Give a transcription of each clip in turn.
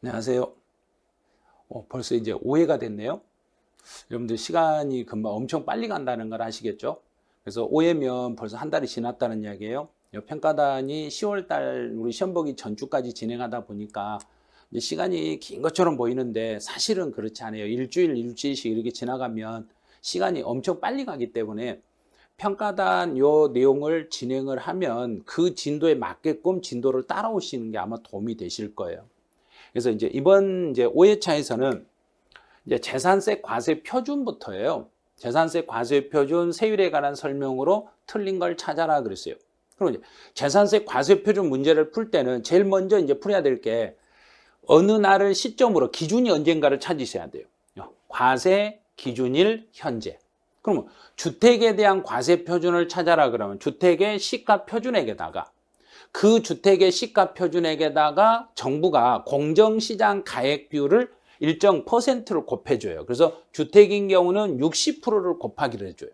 안녕하세요. 벌써 이제 오해가 됐네요. 여러분들 시간이 금방 엄청 빨리 간다는 걸 아시겠죠? 그래서 오해면 벌써 한 달이 지났다는 이야기예요. 평가단이 10월 달 우리 시험 보기 전주까지 진행하다 보니까 이제 시간이 긴 것처럼 보이는데 사실은 그렇지 않아요. 일주일씩 이렇게 지나가면 시간이 엄청 빨리 가기 때문에 평가단 요 내용을 진행을 하면 그 진도에 맞게끔 진도를 따라오시는 게 아마 도움이 되실 거예요. 그래서 이제 이번 5회차에서는 이제 재산세 과세 표준부터예요. 재산세 과세 표준 세율에 관한 설명으로 틀린 걸 찾아라 그랬어요. 그럼 이제 재산세 과세 표준 문제를 풀 때는 제일 먼저 이제 풀어야 될 게 어느 날을 시점으로 기준이 언젠가를 찾으셔야 돼요. 과세 기준일 현재. 그러면 주택에 대한 과세 표준을 찾아라 그러면 주택의 시가 표준액에다가 그 주택의 시가 표준액에다가 정부가 공정시장 가액 비율을 일정 퍼센트를 곱해줘요. 그래서 주택인 경우는 60%를 곱하기로 해줘요.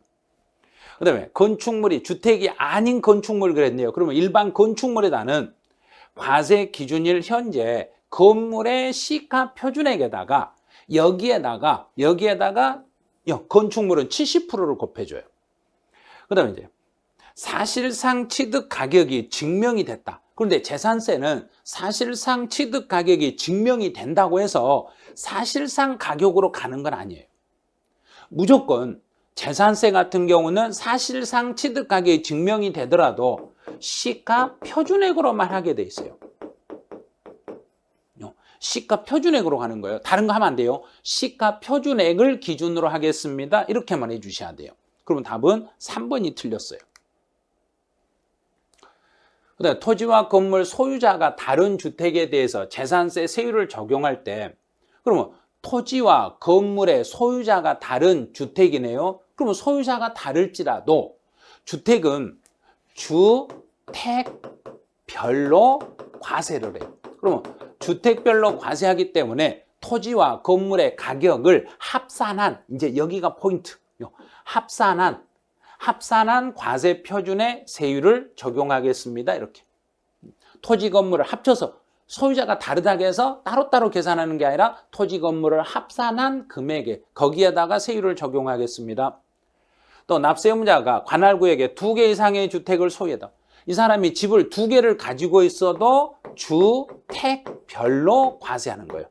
그 다음에 건축물이 주택이 아닌 건축물 그랬네요. 그러면 일반 건축물에다는 과세 기준일 현재 건물의 시가 표준액에다가 여기에다가 건축물은 70%를 곱해줘요. 그 다음에 이제 사실상 취득 가격이 증명이 됐다. 그런데 재산세는 사실상 취득 가격이 증명이 된다고 해서 사실상 가격으로 가는 건 아니에요. 무조건 재산세 같은 경우는 사실상 취득 가격이 증명이 되더라도 시가 표준액으로만 하게 돼 있어요. 시가 표준액으로 가는 거예요. 다른 거 하면 안 돼요. 시가 표준액을 기준으로 하겠습니다. 이렇게만 해주셔야 돼요. 그러면 답은 3번이 틀렸어요. 그다음에 토지와 건물 소유자가 다른 주택에 대해서 재산세 세율을 적용할 때 그러면 토지와 건물의 소유자가 다른 주택이네요. 그러면 소유자가 다를지라도 주택은 주택별로 과세를 해요. 그러면 주택별로 과세하기 때문에 토지와 건물의 가격을 합산한 이제 여기가 포인트. 합산한 과세 표준의 세율을 적용하겠습니다. 이렇게. 토지 건물을 합쳐서 소유자가 다르다고 해서 따로따로 계산하는 게 아니라 토지 건물을 합산한 금액에 거기에다가 세율을 적용하겠습니다. 또 납세의무자가 관할구역에 2개 이상의 주택을 소유했다. 이 사람이 집을 2개를 가지고 있어도 주택별로 과세하는 거예요.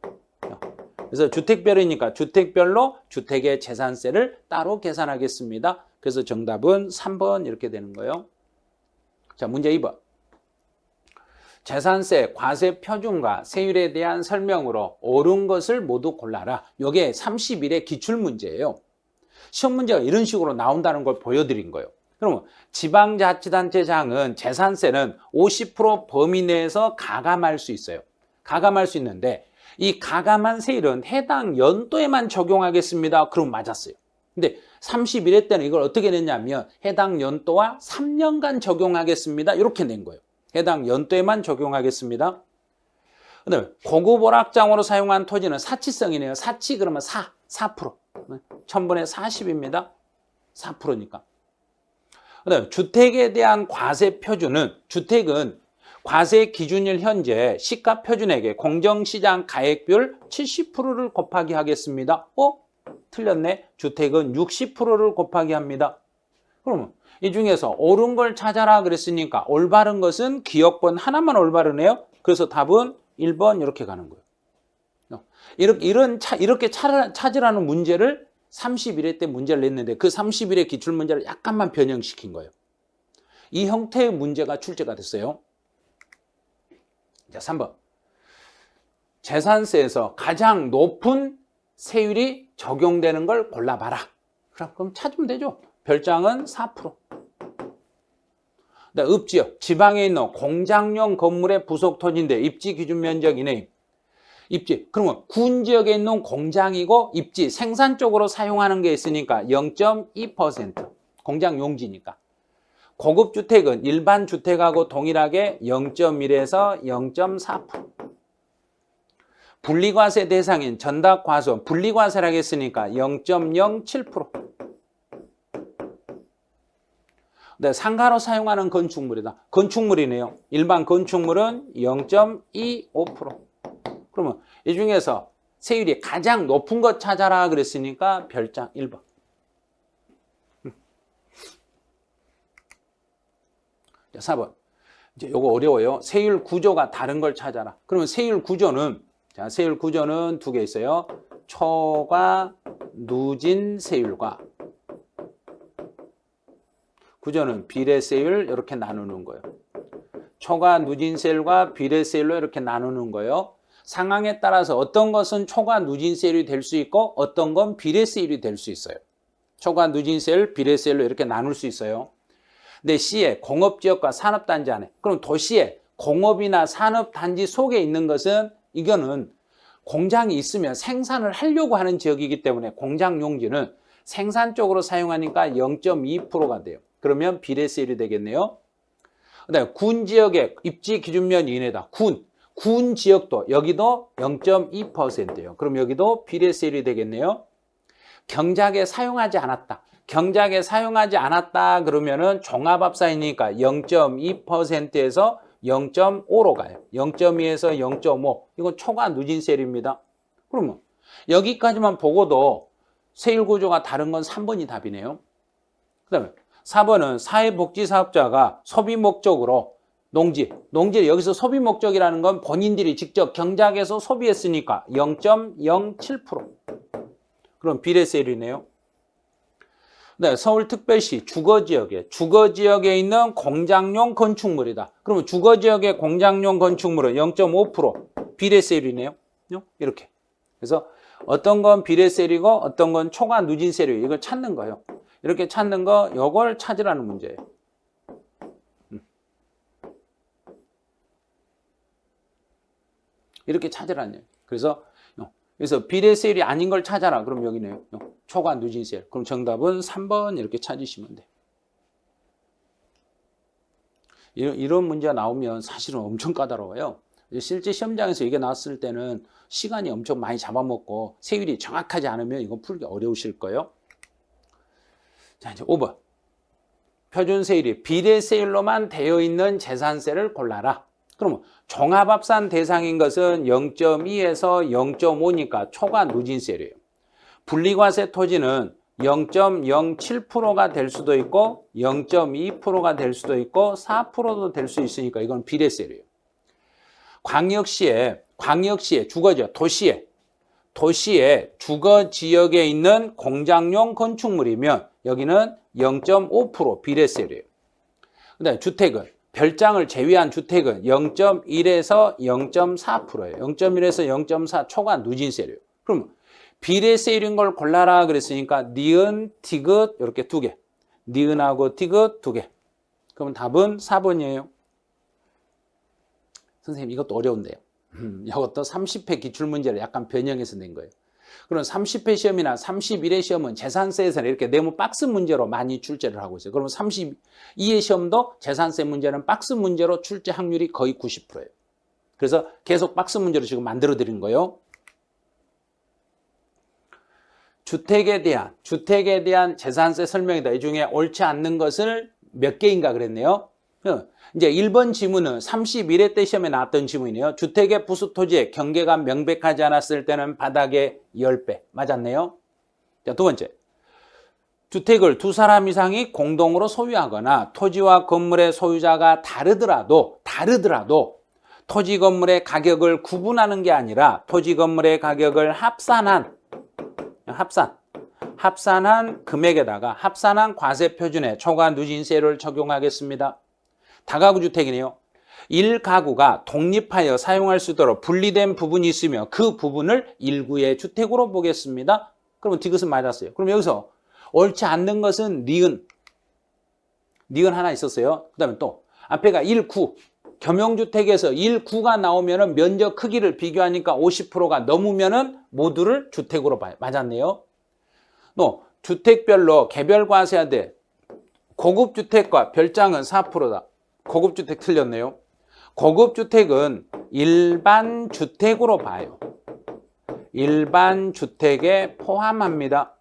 그래서 주택별이니까 주택별로 주택의 재산세를 따로 계산하겠습니다. 그래서 정답은 3번 이렇게 되는 거예요. 자, 문제 2번. 재산세 과세 표준과 세율에 대한 설명으로 옳은 것을 모두 골라라. 이게 31의 기출문제예요. 시험 문제가 이런 식으로 나온다는 걸 보여드린 거예요. 그러면 지방자치단체장은 재산세는 50% 범위 내에서 가감할 수 있어요. 가감할 수 있는데 이 가감한 세율은 해당 연도에만 적용하겠습니다. 그럼 맞았어요. 근데 31회 때는 이걸 어떻게 냈냐면 해당 연도와 3년간 적용하겠습니다. 이렇게 낸 거예요. 해당 연도에만 적용하겠습니다. 그다음에 고급 오락장으로 사용한 토지는 사치성이네요. 사치 그러면 4%. 1000분의 40입니다. 4%니까. 그다음에 주택에 대한 과세 표준은 주택은 과세 기준일 현재 시가 표준액에 공정시장 가액비율 70%를 곱하기 하겠습니다. 틀렸네. 주택은 60%를 곱하기 합니다. 그러면 이 중에서 옳은 걸 찾아라 그랬으니까 올바른 것은 기억번 하나만 올바르네요. 그래서 답은 1번 이렇게 가는 거예요. 이렇게 찾으라는 문제를 31회 때 문제를 냈는데 그 31회 기출문제를 약간만 변형시킨 거예요. 이 형태의 문제가 출제가 됐어요. 자, 3번. 재산세에서 가장 높은 세율이 적용되는 걸 골라봐라. 그럼 찾으면 되죠. 별장은 4%. 읍지역, 지방에 있는 공장용 건물의 부속 토지인데 입지 기준 면적 이내. 입지, 그러면 군 지역에 있는 공장이고 입지, 생산 쪽으로 사용하는 게 있으니까 0.2%. 공장 용지니까. 고급 주택은 일반 주택하고 동일하게 0.1에서 0.4%. 분리과세 대상인 전답과수원, 분리과세라고 했으니까 0.07%. 네, 상가로 사용하는 건축물이다. 건축물이네요. 일반 건축물은 0.25%. 그러면 이 중에서 세율이 가장 높은 것 찾아라 그랬으니까 별장 1번. 자, 4번. 이제 요거 어려워요. 세율 구조가 다른 걸 찾아라. 그러면 세율 구조는, 자, 세율 구조는 두 개 있어요. 초과 누진 세율과 구조는 비례세율 이렇게 나누는 거예요. 초과 누진 세율과 비례세율로 이렇게 나누는 거예요. 상황에 따라서 어떤 것은 초과 누진 세율이 될 수 있고 어떤 건 비례세율이 될 수 있어요. 초과 누진 세율, 비례세율로 이렇게 나눌 수 있어요. 근데 C에 공업지역과 산업단지 안에, 그럼 도시에 공업이나 산업단지 속에 있는 것은 이거는 공장이 있으면 생산을 하려고 하는 지역이기 때문에 공장 용지는 생산 쪽으로 사용하니까 0.2%가 돼요. 그러면 비례세율이 되겠네요. 그다음에 군 지역의 입지 기준면 이내다. 군 지역도 여기도 0.2%예요. 그럼 여기도 비례세율이 되겠네요. 경작에 사용하지 않았다. 경작에 사용하지 않았다 그러면은 종합합산이니까 0.2%에서 0.5로 가요. 0.2에서 0.5. 이건 초과 누진세율입니다. 그러면 여기까지만 보고도 세율 구조가 다른 건 3번이 답이네요. 그다음에 4번은 사회복지사업자가 소비 목적으로 농지를 여기서 소비 목적이라는 건 본인들이 직접 경작해서 소비했으니까 0.07%. 그럼 비례세율이네요. 네, 서울특별시 주거지역에 있는 공장용 건축물이다. 그러면 주거지역의 공장용 건축물은 0.5% 비례세율이네요. 이렇게. 그래서 어떤 건 비례세율이고 어떤 건 초과 누진세율, 이걸 찾는 거예요. 이렇게 찾는 거, 이걸 찾으라는 문제예요. 이렇게 찾으라는 얘기예요. 그래서 비례세율이 아닌 걸 찾아라. 그럼 여기네요. 초과 누진세율. 그럼 정답은 3번 이렇게 찾으시면 돼요. 이런 문제가 나오면 사실은 엄청 까다로워요. 실제 시험장에서 이게 나왔을 때는 시간이 엄청 많이 잡아먹고 세율이 정확하지 않으면 이거 풀기 어려우실 거예요. 자, 이제 5번. 표준세율이 비례세율로만 되어 있는 재산세를 골라라. 그러면 종합합산 대상인 것은 0.2에서 0.5니까 초과 누진세율이에요. 분리과세 토지는 0.07%가 될 수도 있고 0.2%가 될 수도 있고 4%도 될 수 있으니까 이건 비례세율이에요. 광역시에 주거지역, 도시에 주거지역에 있는 공장용 건축물이면 여기는 0.5% 비례세율이에요. 그다음에 주택은 별장을 제외한 주택은 0.1에서 0.4%예요. 0.1에서 0.4 초과 누진세율이에요. 그럼 비례세율인 걸 골라라 그랬으니까 니은, 티귿 이렇게 두 개. 니은하고 티귿 두 개. 그럼 답은 4번이에요. 선생님 이것도 어려운데요. 이것도 30회 기출문제를 약간 변형해서 낸 거예요. 그럼 30회 시험이나 31회 시험은 재산세에서는 이렇게 네모 박스 문제로 많이 출제를 하고 있어요. 그러면 32회 시험도 재산세 문제는 박스 문제로 출제 확률이 거의 90%예요. 그래서 계속 박스 문제로 지금 만들어 드린 거예요. 주택에 대한 재산세 설명이다. 이 중에 옳지 않는 것을 몇 개인가 그랬네요. 이제 1번 지문은 31회 때 시험에 나왔던 지문이에요. 주택의 부수 토지의 경계가 명백하지 않았을 때는 바닥의 10배. 맞았네요. 자, 두 번째. 주택을 두 사람 이상이 공동으로 소유하거나 토지와 건물의 소유자가 다르더라도 토지 건물의 가격을 구분하는 게 아니라 토지 건물의 가격을 합산한 금액에다가 합산한 과세 표준에 초과 누진세를 적용하겠습니다. 다가구 주택이네요. 1가구가 독립하여 사용할 수 있도록 분리된 부분이 있으며 그 부분을 1구의 주택으로 보겠습니다. 그러면 디귿은 맞았어요. 그럼 여기서 옳지 않는 것은 니은 하나 있었어요. 그 다음에 또 앞에가 1구. 겸용주택에서 1구가 나오면 면적 크기를 비교하니까 50%가 넘으면 모두를 주택으로 봐요. 맞았네요. 또 주택별로 개별 과세하되 고급주택과 별장은 4%다. 고급주택 틀렸네요. 고급주택은 일반 주택으로 봐요. 일반 주택에 포함합니다.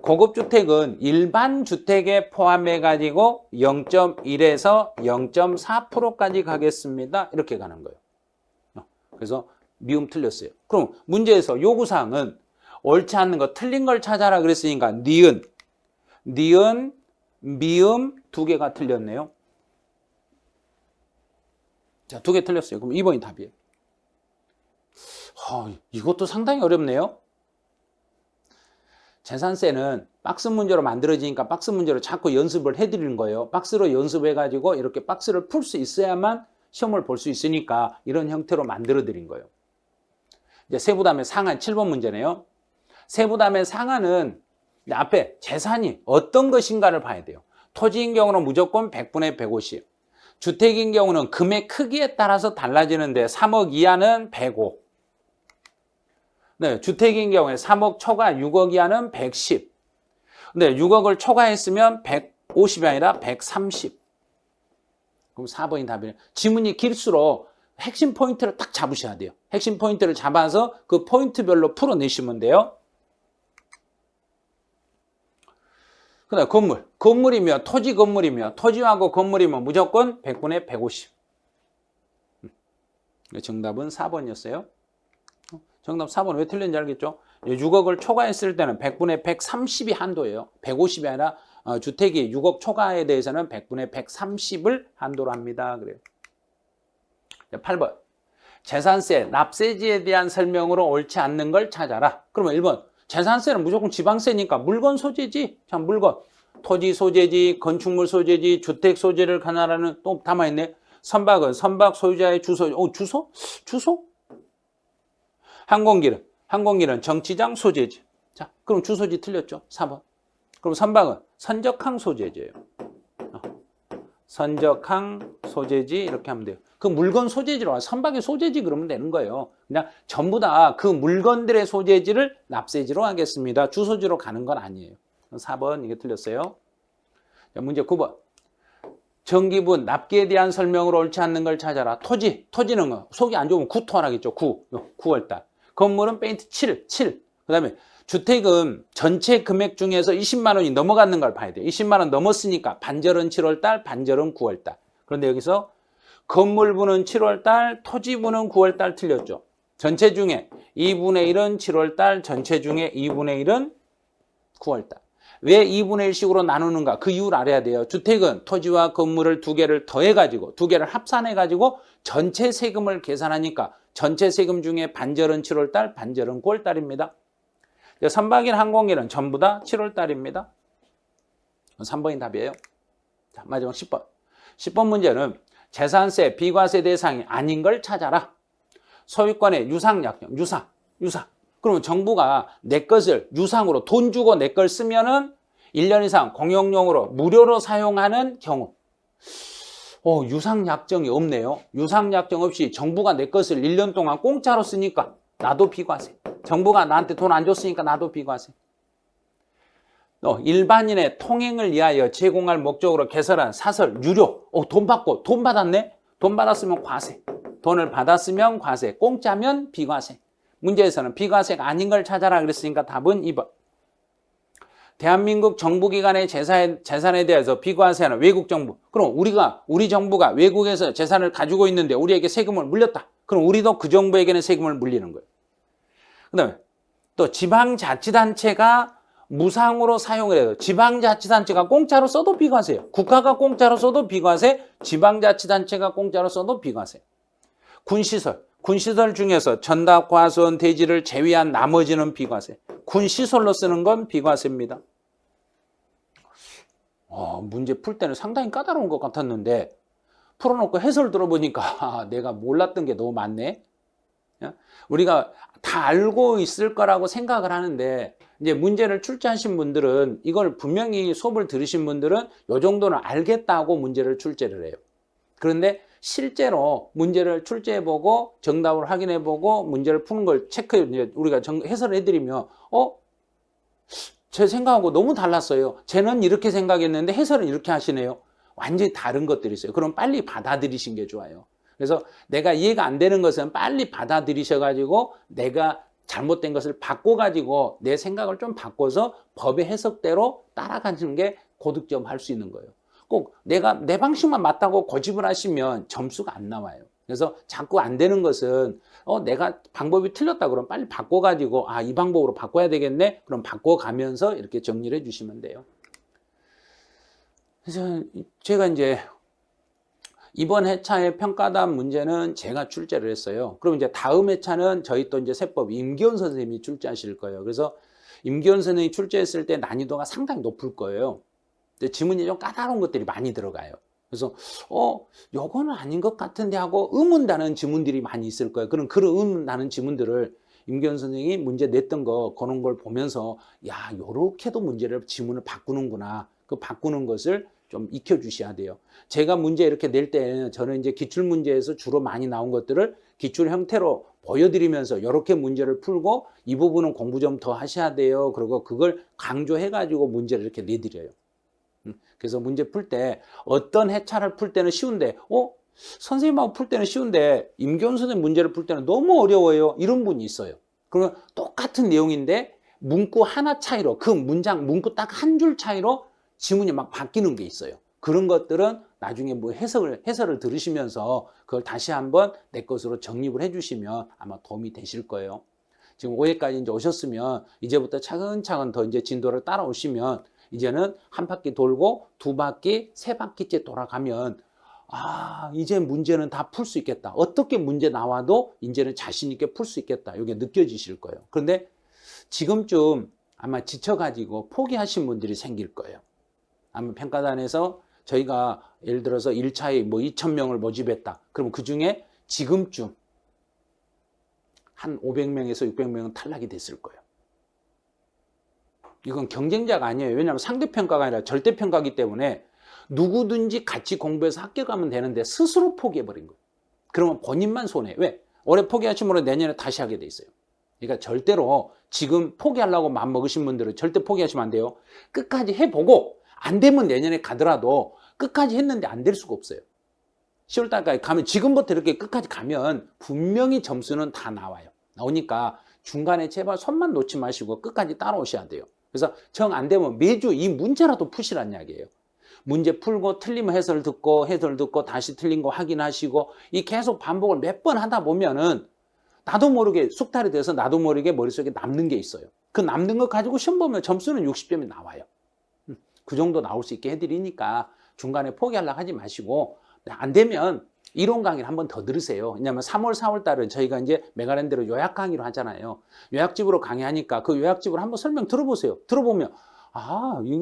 고급주택은 일반 주택에 포함해가지고 0.1에서 0.4%까지 가겠습니다. 이렇게 가는 거예요. 그래서 미음 틀렸어요. 그럼 문제에서 요구사항은 옳지 않는 거, 틀린 걸 찾아라 그랬으니까 니은, 미음 두 개가 틀렸네요. 자, 두 개 틀렸어요. 그럼 2번이 답이에요. 이것도 상당히 어렵네요. 재산세는 박스 문제로 만들어지니까 박스 문제로 자꾸 연습을 해드리는 거예요. 박스로 연습해가지고 이렇게 박스를 풀 수 있어야만 시험을 볼 수 있으니까 이런 형태로 만들어 드린 거예요. 이제 세부담의 상한 7번 문제네요. 세부담의 상한은 앞에 재산이 어떤 것인가를 봐야 돼요. 토지인 경우는 무조건 100분의 150. 주택인 경우는 금액 크기에 따라서 달라지는데 3억 이하는 105. 네, 주택인 경우에 3억 초과 6억 이하는 110. 근데 6억을 초과했으면 150이 아니라 130. 그럼 4번이 답이네요. 지문이 길수록 핵심 포인트를 딱 잡으셔야 돼요. 핵심 포인트를 잡아서 그 포인트별로 풀어내시면 돼요. 그다음 건물이면 토지 건물이면 토지하고 건물이면 무조건 100분의 150. 정답은 4번이었어요. 정답 4번 왜 틀렸는지 알겠죠? 6억을 초과했을 때는 100분의 130이 한도예요. 150이 아니라 주택이 6억 초과에 대해서는 100분의 130을 한도로 합니다. 그래요. 8번. 재산세, 납세지에 대한 설명으로 옳지 않는 걸 찾아라. 그러면 1번. 재산세는 무조건 지방세니까 물건 소재지. 자, 물건. 토지 소재지, 건축물 소재지, 주택 소재를 관할하는 또 담아있네. 선박은 선박 소유자의 주소. 주소? 항공기는 정치장 소재지. 자, 그럼 주소지 틀렸죠? 4번. 그럼 선박은 선적항 소재지예요. 선적항 소재지 이렇게 하면 돼요. 그 물건 소재지로 선박의 소재지 그러면 되는 거예요. 그냥 전부 다 그 물건들의 소재지를 납세지로 하겠습니다. 주소지로 가는 건 아니에요. 4번 이게 틀렸어요. 자, 문제 9번. 정기분, 납기에 대한 설명으로 옳지 않는 걸 찾아라. 토지는 속이 안 좋으면 구토하라겠죠. 9월달. 건물은 페인트 7. 그 다음에 주택은 전체 금액 중에서 20만 원이 넘어가는 걸 봐야 돼요. 20만 원 넘었으니까 반절은 7월달, 반절은 9월달. 그런데 여기서 건물분은 7월달, 토지분은 9월달 틀렸죠. 전체 중에 2분의 1은 7월달, 전체 중에 2분의 1은 9월달. 왜 2분의 1식으로 나누는가? 그 이유를 알아야 돼요. 주택은 토지와 건물을 두 개를 더해가지고, 두 개를 합산해가지고 전체 세금을 계산하니까 전체 세금 중에 반절은 7월달, 반절은 9월달입니다. 선박이나 항공기는 전부 다 7월달입니다. 3번이 답이에요. 자, 마지막 10번. 10번 문제는 재산세, 비과세 대상이 아닌 걸 찾아라. 소유권의 유상약정, 유상. 그러면 정부가 내 것을 유상으로 돈 주고 내 걸 쓰면은 1년 이상 공용용으로 무료로 사용하는 경우. 유상약정이 없네요. 유상약정 없이 정부가 내 것을 1년 동안 공짜로 쓰니까 나도 비과세. 정부가 나한테 돈 안 줬으니까 나도 비과세. 일반인의 통행을 위하여 제공할 목적으로 개설한 사설, 유료. 돈 받았네? 돈 받았으면 과세. 돈을 받았으면 과세. 공짜면 비과세. 문제에서는 비과세가 아닌 걸 찾아라 그랬으니까 답은 2번. 대한민국 정부기관의 재산에 대해서 비과세하는 외국 정부. 그럼 우리 정부가 외국에서 재산을 가지고 있는데 우리에게 세금을 물렸다. 그럼 우리도 그 정부에게는 세금을 물리는 거예요. 그 다음에 또 지방자치단체가 무상으로 사용을 해요. 지방자치단체가 공짜로 써도 비과세예요. 국가가 공짜로 써도 비과세, 지방자치단체가 공짜로 써도 비과세. 군시설 중에서 전답, 과수원, 대지를 제외한 나머지는 비과세. 군시설로 쓰는 건 비과세입니다. 문제 풀 때는 상당히 까다로운 것 같았는데 풀어놓고 해설 들어보니까 내가 몰랐던 게 너무 많네. 우리가 다 알고 있을 거라고 생각을 하는데 이제 문제를 출제하신 분들은 이걸 분명히 수업을 들으신 분들은 이 정도는 알겠다고 문제를 출제를 해요. 그런데 실제로 문제를 출제해보고 정답을 확인해보고 문제를 푸는 걸 우리가 해설을 해드리면 제 생각하고 너무 달랐어요. 쟤는 이렇게 생각했는데 해설은 이렇게 하시네요. 완전히 다른 것들이 있어요. 그럼 빨리 받아들이신 게 좋아요. 그래서 내가 이해가 안 되는 것은 빨리 받아들이셔가지고 내가 잘못된 것을 바꿔가지고 내 생각을 좀 바꿔서 법의 해석대로 따라가는 게 고득점 할 수 있는 거예요. 꼭 내가 내 방식만 맞다고 고집을 하시면 점수가 안 나와요. 그래서 자꾸 안 되는 것은 내가 방법이 틀렸다 그러면 빨리 바꿔가지고 이 방법으로 바꿔야 되겠네. 그럼 바꿔가면서 이렇게 정리를 해주시면 돼요. 그래서 제가 이제 이번 회차의 평가단 문제는 제가 출제를 했어요. 그럼 이제 다음 회차는 저희 또 이제 세법 임기원 선생님이 출제하실 거예요. 그래서 임기원 선생님이 출제했을 때 난이도가 상당히 높을 거예요. 근데 지문이 좀 까다로운 것들이 많이 들어가요. 그래서 요거는 아닌 것 같은데 하고 의문다는 지문들이 많이 있을 거예요. 그런 의문나는 지문들을 임기원 선생님이 문제 냈던 거 그런 걸 보면서 야, 요렇게도 문제를 지문을 바꾸는구나. 그 바꾸는 것을 좀 익혀주셔야 돼요. 제가 문제 이렇게 낼 때는 저는 이제 기출문제에서 주로 많이 나온 것들을 기출 형태로 보여드리면서 이렇게 문제를 풀고 이 부분은 공부 좀 더 하셔야 돼요. 그리고 그걸 강조해가지고 문제를 이렇게 내드려요. 그래서 문제 풀 때 어떤 해차를 풀 때는 쉬운데 선생님하고 풀 때는 쉬운데 임기원 선생님 문제를 풀 때는 너무 어려워요. 이런 분이 있어요. 그러면 똑같은 내용인데 문구 하나 차이로 그 문구 딱 한 줄 차이로 지문이 막 바뀌는 게 있어요. 그런 것들은 나중에 뭐 해설을 들으시면서 그걸 다시 한번 내 것으로 정립을 해주시면 아마 도움이 되실 거예요. 지금 5회까지 이제 오셨으면 이제부터 차근차근 더 이제 진도를 따라오시면 이제는 한 바퀴 돌고 두 바퀴, 세 바퀴째 돌아가면 이제 문제는 다 풀 수 있겠다. 어떻게 문제 나와도 이제는 자신 있게 풀 수 있겠다. 이게 느껴지실 거예요. 그런데 지금쯤 아마 지쳐가지고 포기하신 분들이 생길 거예요. 아마 평가단에서 저희가 예를 들어서 1차에 뭐 2,000명을 모집했다. 그럼 그 중에 지금쯤 한 500명에서 600명은 탈락이 됐을 거예요. 이건 경쟁자가 아니에요. 왜냐하면 상대평가가 아니라 절대평가이기 때문에 누구든지 같이 공부해서 합격하면 되는데 스스로 포기해버린 거예요. 그러면 본인만 손해. 왜? 올해 포기하시면 내년에 다시 하게 돼 있어요. 그러니까 절대로 지금 포기하려고 마음먹으신 분들은 절대 포기하시면 안 돼요. 끝까지 해보고 안 되면 내년에 가더라도 끝까지 했는데 안 될 수가 없어요. 10월달까지 가면 지금부터 이렇게 끝까지 가면 분명히 점수는 다 나와요. 나오니까 중간에 제발 손만 놓지 마시고 끝까지 따라오셔야 돼요. 그래서 정 안 되면 매주 이 문제라도 푸시란 이야기예요. 문제 풀고 틀리면 해설 듣고 다시 틀린 거 확인하시고 이 계속 반복을 몇 번 하다 보면은 나도 모르게 숙달이 돼서 나도 모르게 머릿속에 남는 게 있어요. 그 남는 거 가지고 시험 보면 점수는 60점이 나와요. 그 정도 나올 수 있게 해드리니까 중간에 포기하려고 하지 마시고 안 되면 이론 강의를 한 번 더 들으세요. 왜냐하면 3월, 4월 달은 저희가 이제 메가랜드로 요약 강의로 하잖아요. 요약집으로 강의하니까 그 요약집으로 한번 설명 들어보세요. 들어보면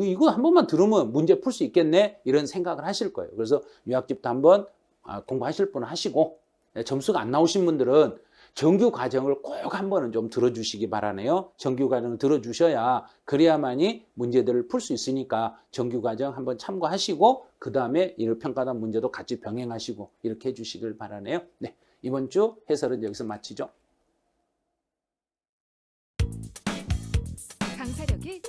이거 한 번만 들으면 문제 풀 수 있겠네 이런 생각을 하실 거예요. 그래서 요약집도 한번 공부하실 분은 하시고 점수가 안 나오신 분들은 정규 과정을 꼭 한 번은 좀 들어주시기 바라네요. 정규 과정을 들어주셔야 그래야만이 문제들을 풀 수 있으니까 정규 과정 한번 참고하시고 그 다음에 이 평가단 문제도 같이 병행하시고 이렇게 해주시길 바라네요. 네, 이번 주 해설은 여기서 마치죠. 강사력이